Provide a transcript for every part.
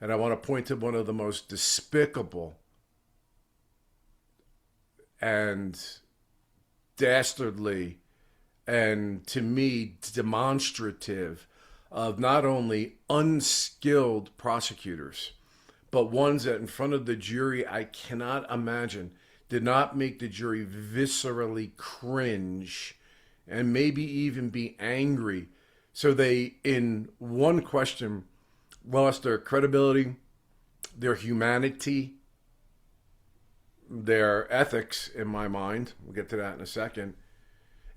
And I want to point to one of the most despicable and dastardly and, to me, demonstrative of not only unskilled prosecutors, but ones that in front of the jury, I cannot imagine, did not make the jury viscerally cringe and maybe even be angry. So they, in one question, lost their credibility, their humanity, their ethics, in my mind. We'll get to that in a second.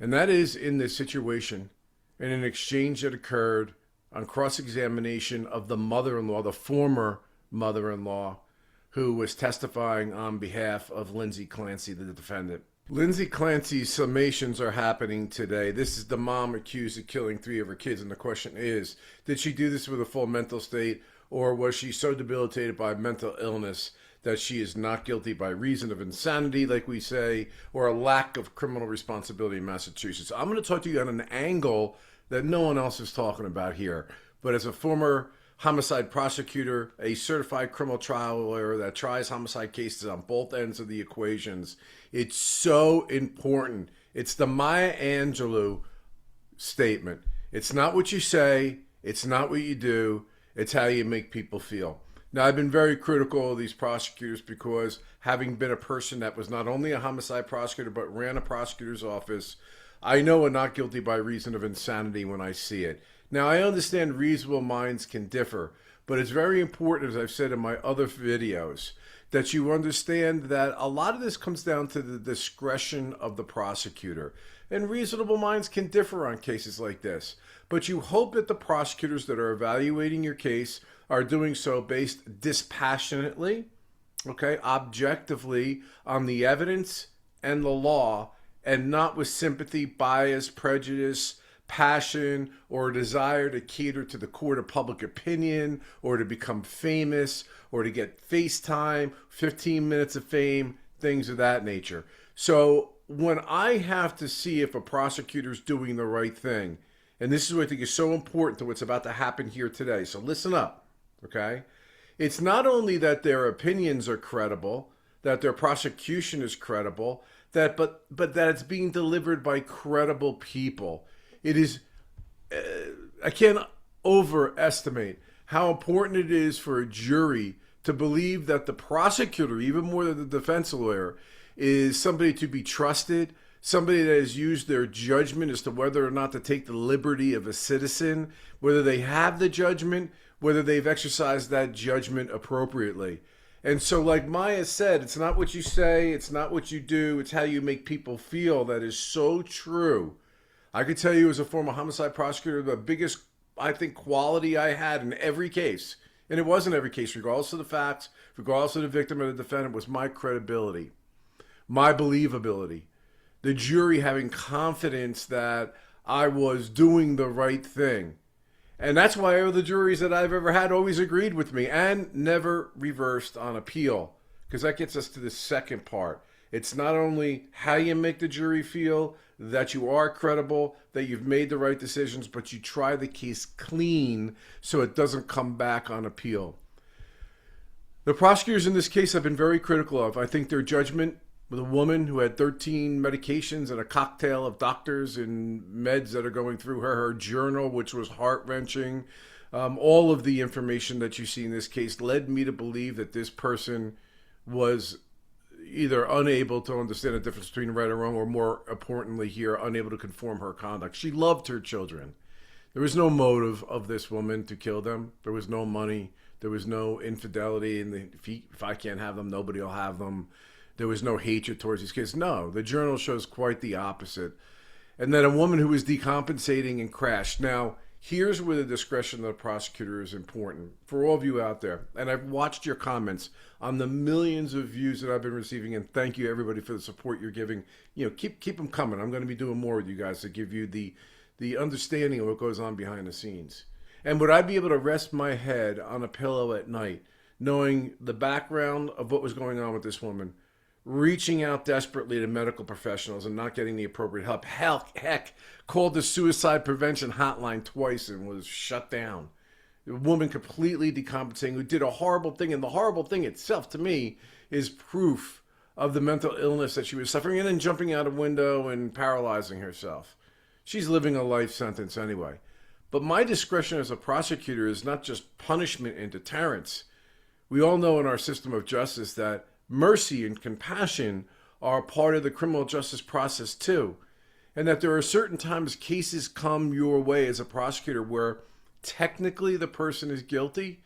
And that is in this situation, in an exchange that occurred on cross-examination of the mother-in-law, the former mother-in-law, who was testifying on behalf of Lindsay Clancy, the defendant. Lindsay Clancy's summations are happening today. This is the mom accused of killing 3 of her kids, and the question is, did she do this with a full mental state, or was she so debilitated by mental illness that she is not guilty by reason of insanity, like we say, or a lack of criminal responsibility in Massachusetts? I'm going to talk to you on an angle that no one else is talking about here. But as a former homicide prosecutor, a certified criminal trial lawyer that tries homicide cases on both ends of the equations, it's so important. It's the Maya Angelou statement. It's not what you say, it's not what you do, it's how you make people feel. Now, I've been very critical of these prosecutors because, having been a person that was not only a homicide prosecutor but ran a prosecutor's office, I know a not guilty by reason of insanity when I see it. Now, I understand reasonable minds can differ, but it's very important, as I've said in my other videos, that you understand that a lot of this comes down to the discretion of the prosecutor. And reasonable minds can differ on cases like this. But you hope that the prosecutors that are evaluating your case are doing so based dispassionately, okay, objectively on the evidence and the law, and not with sympathy, bias, prejudice, passion, or a desire to cater to the court of public opinion, or to become famous, or to get FaceTime, 15 minutes of fame, things of that nature. So when I have to see if a prosecutor's doing the right thing, and this is what I think is so important to what's about to happen here today, so listen up, okay? It's not only that their opinions are credible, that their prosecution is credible, but that it's being delivered by credible people. It is, I can't overestimate how important it is for a jury to believe that the prosecutor, even more than the defense lawyer, is somebody to be trusted, somebody that has used their judgment as to whether or not to take the liberty of a citizen, whether they have the judgment, whether they've exercised that judgment appropriately. And so, like Maya said, it's not what you say, it's not what you do, it's how you make people feel. That is so true. I could tell you, as a former homicide prosecutor, the biggest, I think, quality I had in every case, and it wasn't every case, regardless of the facts, regardless of the victim or the defendant, was my credibility, my believability. The jury having confidence that I was doing the right thing. And that's why all the juries that I've ever had always agreed with me and never reversed on appeal. Because that gets us to the second part. It's not only how you make the jury feel, that you are credible, that you've made the right decisions, but you try the case clean so it doesn't come back on appeal. The prosecutors in this case I've been very critical of. I think their judgment with a woman who had 13 medications and a cocktail of doctors and meds that are going through her journal, which was heart-wrenching. All of the information that you see in this case led me to believe that this person was either unable to understand the difference between right and wrong, or more importantly here, unable to conform her conduct. She loved her children. There was no motive of this woman to kill them. There was no money. There was no infidelity. And if I can't have them, nobody will have them. There was no hatred towards these kids. No, the journal shows quite the opposite. And then a woman who was decompensating and crashed. Now, here's where the discretion of the prosecutor is important for all of you out there. And I've watched your comments on the millions of views that I've been receiving, and thank you everybody for the support you're giving. You know, keep them coming. I'm going to be doing more with you guys to give you the understanding of what goes on behind the scenes. And would I be able to rest my head on a pillow at night knowing the background of what was going on with this woman, reaching out desperately to medical professionals and not getting the appropriate help? Heck, called the suicide prevention hotline twice and was shut down. A woman completely decompensating who did a horrible thing. And the horrible thing itself, to me, is proof of the mental illness that she was suffering, and then jumping out a window and paralyzing herself. She's living a life sentence anyway. But my discretion as a prosecutor is not just punishment and deterrence. We all know in our system of justice that mercy and compassion are part of the criminal justice process too. And that there are certain times cases come your way as a prosecutor where technically the person is guilty,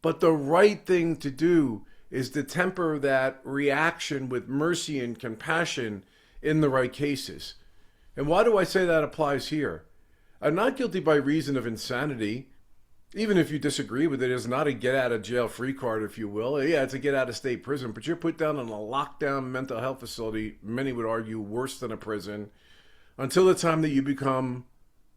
but the right thing to do is to temper that reaction with mercy and compassion in the right cases. And why do I say that applies here? A not guilty by reason of insanity, even if you disagree with it, is not a get out of jail free card, if you will. Yeah, it's a get out of state prison, but you're put down in a lockdown mental health facility, many would argue worse than a prison, until the time that you become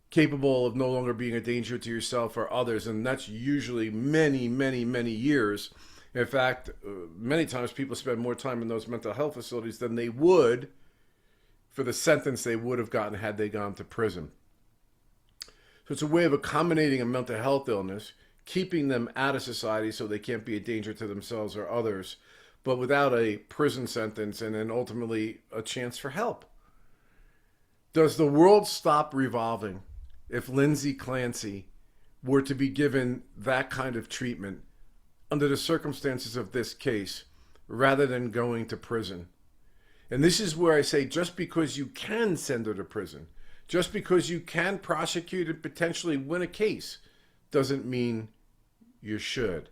capable of no longer being a danger to yourself or others. And that's usually many, many, many years. In fact, many times people spend more time in those mental health facilities than they would for the sentence they would have gotten had they gone to prison. So it's a way of accommodating a mental health illness, keeping them out of society so they can't be a danger to themselves or others, but without a prison sentence and then ultimately a chance for help. Does the world stop revolving if Lindsay Clancy were to be given that kind of treatment under the circumstances of this case, rather than going to prison? And this is where I say, just because you can send her to prison, just because you can prosecute and potentially win a case, doesn't mean you should.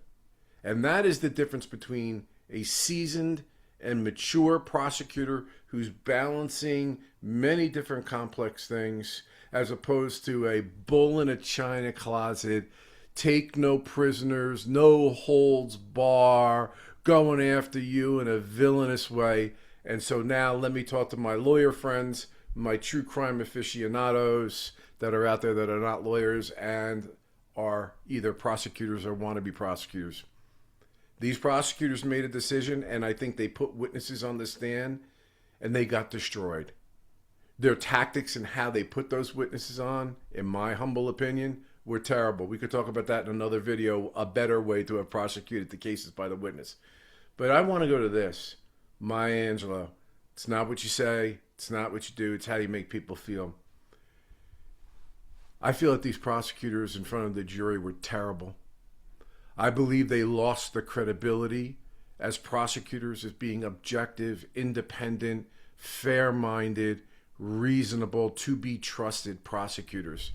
And that is the difference between a seasoned and mature prosecutor who's balancing many different complex things, as opposed to a bull in a china closet, take no prisoners, no holds bar, going after you in a villainous way. And so now let me talk to my lawyer friends, my true crime aficionados that are out there that are not lawyers and are either prosecutors or want to be prosecutors. These prosecutors made a decision, and I think they put witnesses on the stand, and they got destroyed. Their tactics and how they put those witnesses on, in my humble opinion, were terrible. We could talk about that in another video, a better way to have prosecuted the cases by the witness. But I want to go to this. Maya Angelou. It's not what you say. It's not what you do. It's how you make people feel. I feel that these prosecutors in front of the jury were terrible. I believe they lost the credibility as prosecutors as being objective, independent, fair-minded, reasonable, to be trusted prosecutors.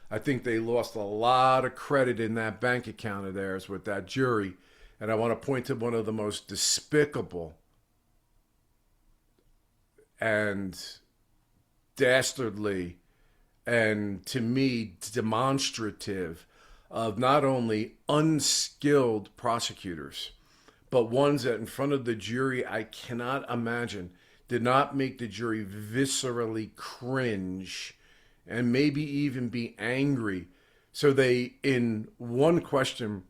I think they lost a lot of credit in that bank account of theirs with that jury. And I want to point to one of the most despicable and dastardly and, to me, demonstrative of not only unskilled prosecutors, but ones that in front of the jury, I cannot imagine, did not make the jury viscerally cringe and maybe even be angry. So they, in one question,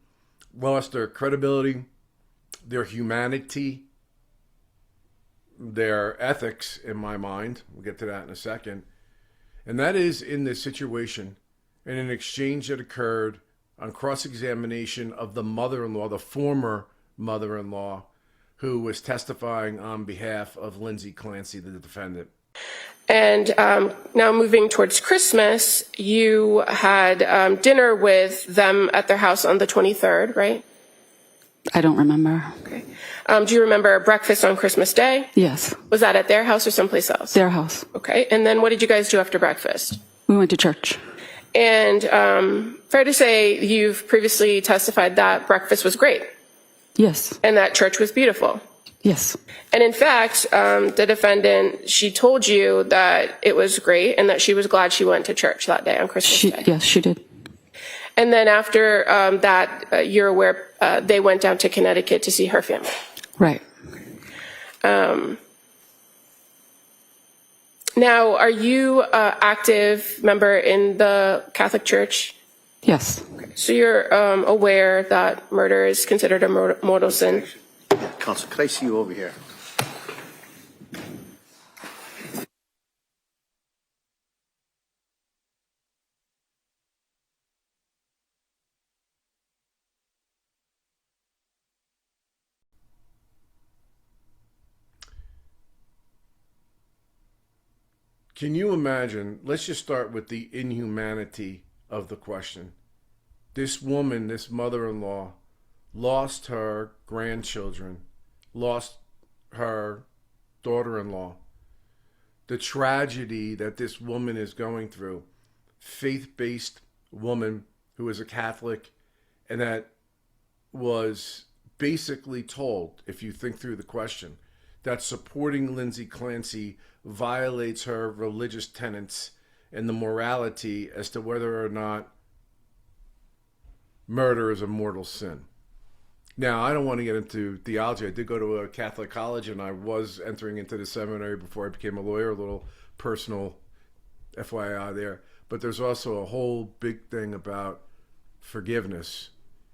lost their credibility, their humanity, their ethics, in my mind. We'll get to that in a second. And that is in this situation, in an exchange that occurred on cross-examination of the mother-in-law, the former mother-in-law, who was testifying on behalf of Lindsay Clancy, the defendant. And now moving towards Christmas, you had dinner with them at their house on the 23rd, right? I don't remember. Okay. Do you remember breakfast on Christmas Day? Yes. Was that at their house or someplace else? Their house. Okay. And then what did you guys do after breakfast? We went to church. And fair to say you've previously testified that breakfast was great. Yes. And that church was beautiful. Yes. And in fact, the defendant, she told you that it was great and that she was glad she went to church that day on Christmas Day. Yes, she did. And then after that, you're aware they went down to Connecticut to see her family. Right. Now, are you an active member in the Catholic Church? Yes. Okay. So you're aware that murder is considered a mortal sin? Counsel, could I see you over here? Can you imagine? Let's just start with the inhumanity of the question. This woman, this mother-in-law, lost her grandchildren, lost her daughter-in-law. The tragedy that this woman is going through, faith-based woman who is a Catholic, and that was basically told, if you think through the question, that supporting Lindsay Clancy violates her religious tenets and the morality as to whether or not murder is a mortal sin. Now, I don't want to get into theology. I did go to a Catholic college, and I was entering into the seminary before I became a lawyer, a little personal FYI there. But there's also a whole big thing about forgiveness,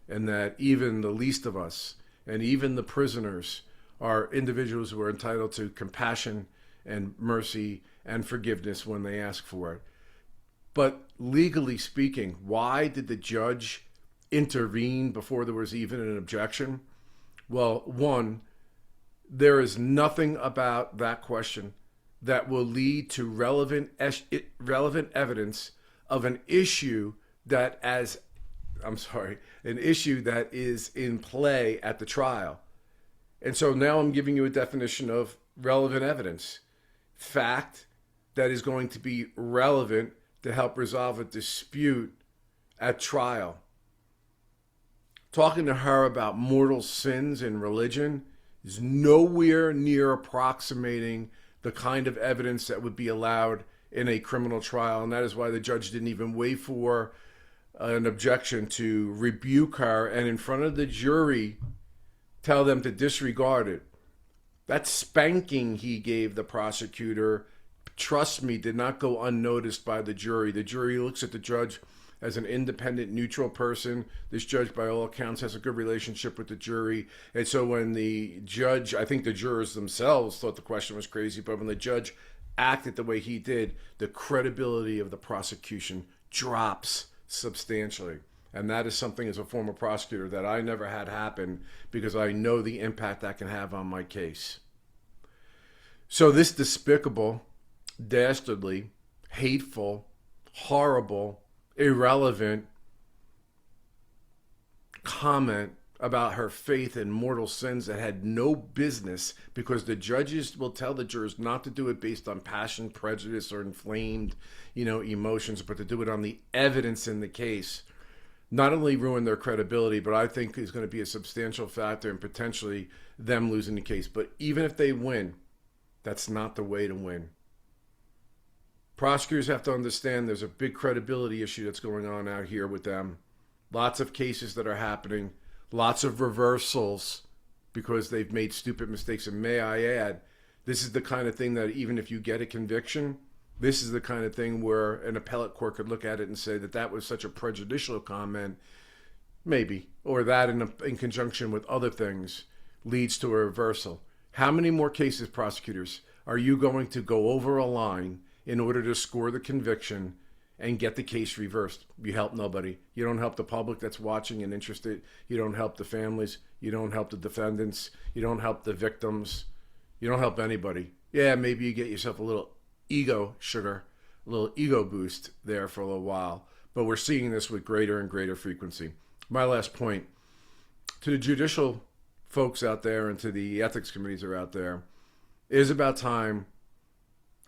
and that even the least of us, and even the prisoners, are individuals who are entitled to compassion and mercy and forgiveness when they ask for it. But legally speaking, why did the judge intervene before there was even an objection? Well, one, there is nothing about that question that will lead to relevant evidence of an issue that an issue that is in play at the trial. And so now I'm giving you a definition of relevant evidence. Fact that is going to be relevant to help resolve a dispute at trial. Talking to her about mortal sins in religion is nowhere near approximating the kind of evidence that would be allowed in a criminal trial. And that is why the judge didn't even wait for an objection to rebuke her and in front of the jury tell them to disregard it. That spanking he gave the prosecutor, trust me, did not go unnoticed by the jury. The jury looks at the judge as an independent, neutral person. This judge, by all accounts, has a good relationship with the jury. And so when the judge, I think the jurors themselves thought the question was crazy, but when the judge acted the way he did, the credibility of the prosecution drops substantially. And that is something, as a former prosecutor, that I never had happen because I know the impact that can have on my case. So this despicable, dastardly, hateful, horrible, irrelevant comment about her faith in mortal sins that had no business, because the judges will tell the jurors not to do it based on passion, prejudice, or inflamed, emotions, but to do it on the evidence in the case. Not only ruin their credibility, but I think is going to be a substantial factor in potentially them losing the case. But even if they win, that's not the way to win. Prosecutors have to understand there's a big credibility issue that's going on out here with them. Lots of cases that are happening, lots of reversals because they've made stupid mistakes. And may I add, this is the kind of thing that even if you get a conviction, this is the kind of thing where an appellate court could look at it and say that that was such a prejudicial comment, maybe, or that in conjunction with other things leads to a reversal. How many more cases, prosecutors, are you going to go over a line in order to score the conviction and get the case reversed? You help nobody. You don't help the public that's watching and interested. You don't help the families. You don't help the defendants. You don't help the victims. You don't help anybody. Yeah, maybe you get yourself a little ego sugar, a little ego boost there for a little while. But we're seeing this with greater and greater frequency. My last point, to the judicial folks out there and to the ethics committees that are out there, it is about time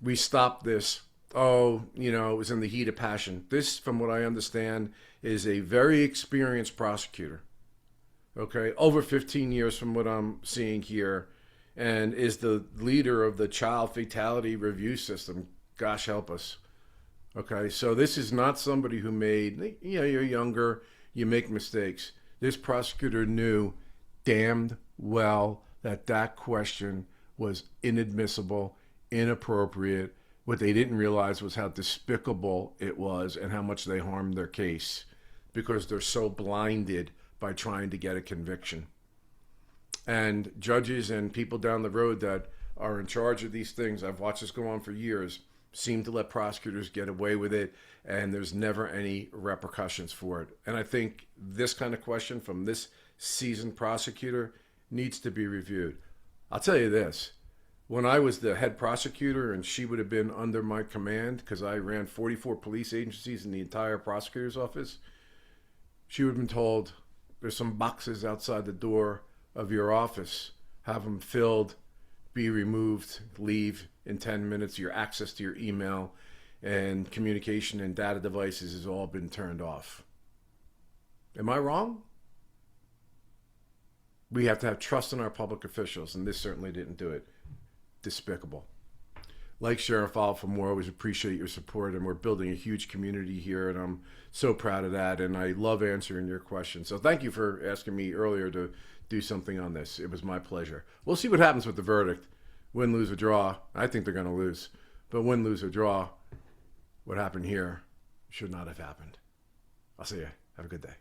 we stop this. Oh, it was in the heat of passion. This, from what I understand, is a very experienced prosecutor. Okay, over 15 years from what I'm seeing here, and is the leader of the child fatality review system. Gosh help us. Okay, so this is not somebody who made, you're younger, you make mistakes. This prosecutor knew damned well that question was inadmissible, inappropriate. What they didn't realize was how despicable it was and how much they harmed their case because they're so blinded by trying to get a conviction. And judges and people down the road that are in charge of these things, I've watched this go on for years, seem to let prosecutors get away with it, and there's never any repercussions for it. And I think this kind of question from this seasoned prosecutor needs to be reviewed. I'll tell you this, when I was the head prosecutor and she would have been under my command, because I ran 44 police agencies in the entire prosecutor's office, she would have been told, there's some boxes outside the door of your office. Have them filled, be removed, leave in 10 minutes. Your access to your email and communication and data devices has all been turned off. Am I wrong? We have to have trust in our public officials, and this certainly didn't do it. Despicable. Like, share, and follow for more. I always appreciate your support, and we're building a huge community here, and I'm so proud of that, and I love answering your questions. So thank you for asking me earlier to do something on this. It was my pleasure. We'll see what happens with the verdict. Win, lose, or draw. I think they're going to lose. But win, lose, or draw, what happened here should not have happened. I'll see you. Have a good day.